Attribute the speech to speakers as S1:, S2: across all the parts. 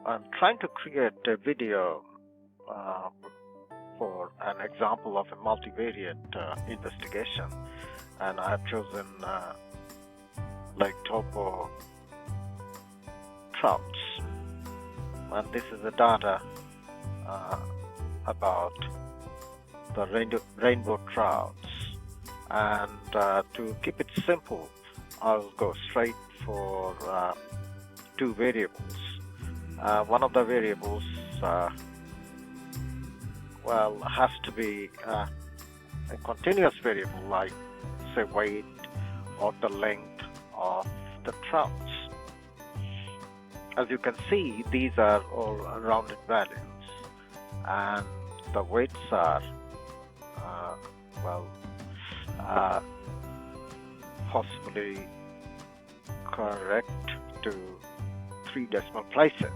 S1: I'm trying to create a video uh, for an example of a multivariate investigation, and I have chosen Lake Taupo Trouts, and this is the data about the rainbow trouts. And to keep it simple, I'll go straight for two variables. One of the variables has to be a continuous variable, like say weight or the length of the trouts. As you can see, these are all rounded values, and the weights are possibly correct to 3 decimal places.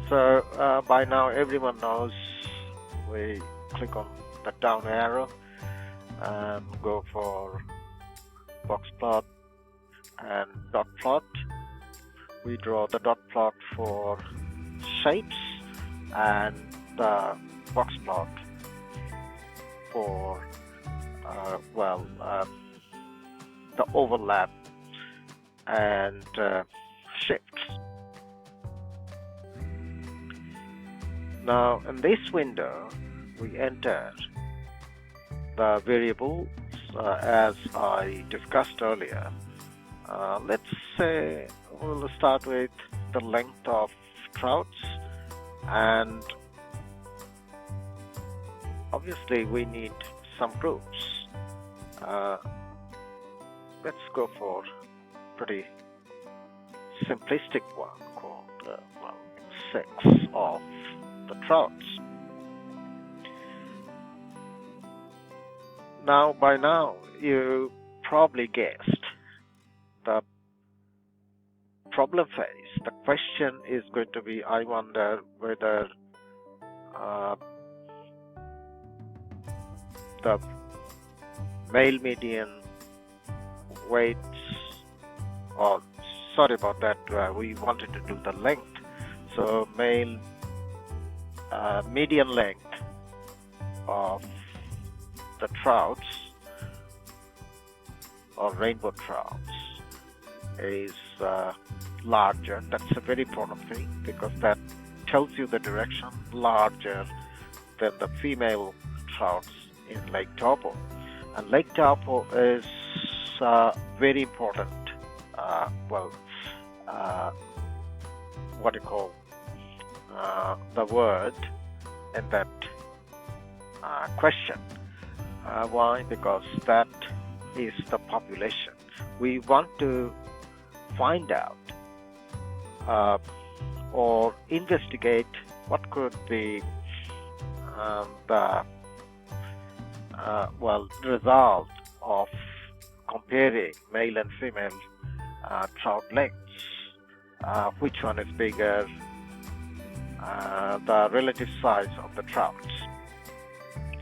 S1: So by now everyone knows we click on the down arrow and go for box plot and dot plot. We draw the dot plot for shapes and the box plot for the overlap and shifts. Now in this window we enter the variables as I discussed earlier. Let's say we'll start with the length of trouts, and obviously we need some groups. Let's go for pretty simplistic one called 6 of the trouts. Now by now you probably guessed the problem phase. The question is going to be, I wonder whether the male median weights, or sorry about that, we wanted to do the length. So male median length of the trouts or rainbow trouts is larger. That's a very important thing, because that tells you the direction, larger than the female trouts in Lake Taupo. And Lake Taupo is very important, the word in that question. Why? Because that is the population. We want to find out or investigate what could be the result of comparing male and female trout lengths. Which one is bigger? The relative size of the trouts.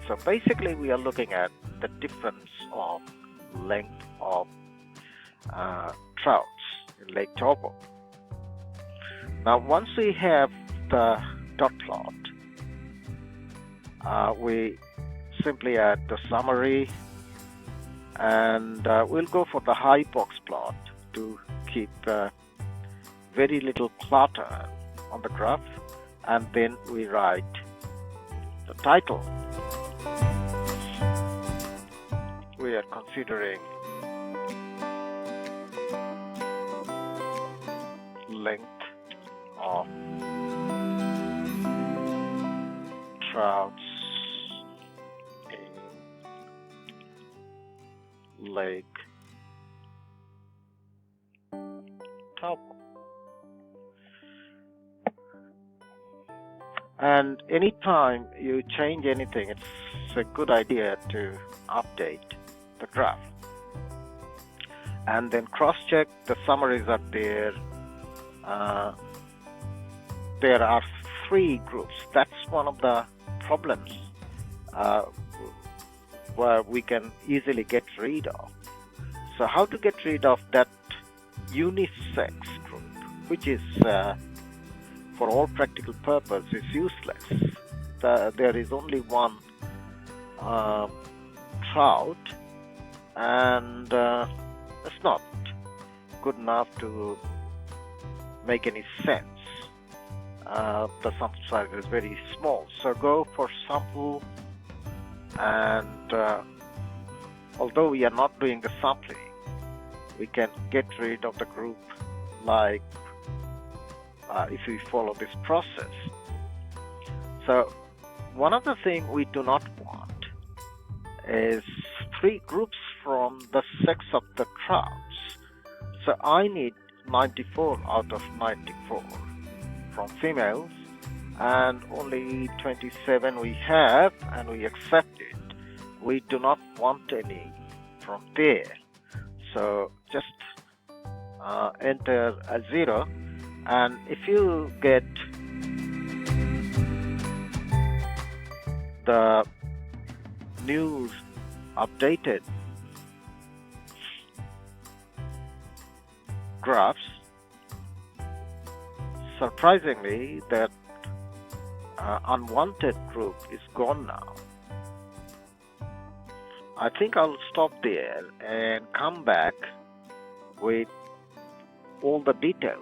S1: So basically we are looking at the difference of length of trouts in Lake Taupo. Now once we have the dot plot, we simply add the summary, and we'll go for the high box plot to keep very little clutter on the graph, and then we write the title. We are considering length of trouts in Lake Taupo. And anytime you change anything, it's a good idea to update the graph. And then cross-check the summaries are there. There are 3 groups. That's one of the problems where we can easily get rid of. So how to get rid of that unisex group, which is for all practical purpose is useless. There is only one trout, and it's not good enough to make any sense. The sample size is very small, so go for sample. And although we are not doing the sampling, we can get rid of the group like if we follow this process. So one of the things we do not want is 3 groups from the sex of the trouts. So I need 94 out of 94 from females, and only 27 we have, and we accept it. We do not want any from there. So just enter a 0, and if you get the new updated graphs, surprisingly that unwanted group is gone now. I think I'll stop there and come back with all the details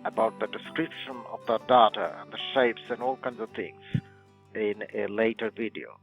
S1: about the description of the data and the shapes and all kinds of things in a later video.